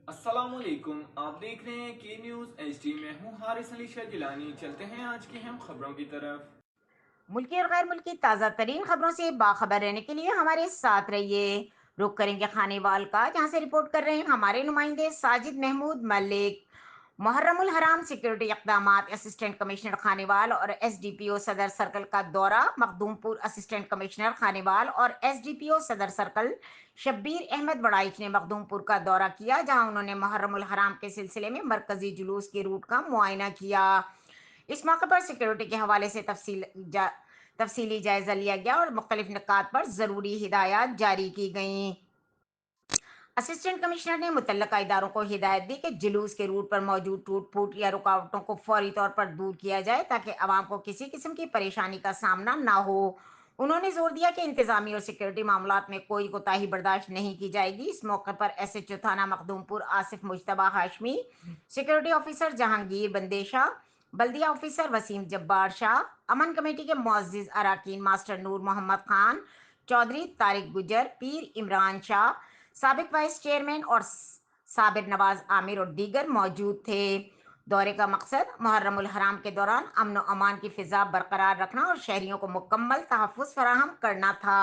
अस्सलामुअलैकुम, आप देख रहे हैं के न्यूज़ एचडी में हूँ हारिस अली शाह जिलानी। चलते हैं आज की हम खबरों की तरफ। मुल्की और गैर मुल्की ताज़ा तरीन खबरों से बाखबर रहने के लिए हमारे साथ रहिए। रुक करेंगे खानेवाल का, जहाँ से रिपोर्ट कर रहे हैं हमारे नुमाइंदे साजिद महमूद मलिक। मुहर्रमुल हराम सिक्योरिटी इक़दामात, असिस्टेंट कमिश्नर खानेवाल और एसडीपीओ सदर सर्कल का दौरा। मखदूमपुर असिस्टेंट कमिश्नर खानेवाल और एसडीपीओ सदर सर्कल शब्बीर अहमद बड़ाइच ने मखदूमपुर का दौरा किया, जहां उन्होंने मुहर्रमुल हराम के सिलसिले में मरकजी जुलूस के रूट का मुआयना किया। इस मौके पर सिक्योरिटी के हवाले से तफसीली जायजा लिया गया और मुख्तलिफ निकात पर जरूरी हिदायत जारी की गई। असिस्टेंट कमिश्नर ने मुतल्लिका इदारों को हिदायत दी कि जुलूस के रूट पर मौजूद टूट फूट या रुकावटों को फौरी तौर पर दूर किया जाए, ताकि आवाम को किसी किस्म की परेशानी का सामना ना हो। उन्होंने जोर दिया कि इंतजामी और सिक्योरिटी मामलात में कोई कोताही बर्दाश्त नहीं की जाएगी। इस मौके पर एसएचओ थाना मखदूमपुर आसिफ मुश्तबा हाशमी, सिक्योरिटी ऑफिसर जहांगीर बंदेशा, बल्दिया ऑफिसर वसीम जब्बार शाह, अमन कमेटी के मुअज्जिज अरकान मास्टर नूर मोहम्मद खान, चौधरी तारिक गुजर, पीर इमरान शाह, साबिक वाइस चेयरमैन और साबिर नवाज आमिर और दीगर मौजूद थे। दौरे का मकसद मुहर्रमुल हराम के दौरान अमन व अमान की फिजा बरकरार रखना और शहरियों को मुकम्मल तहफ़्फ़ुज़ फराहम करना था।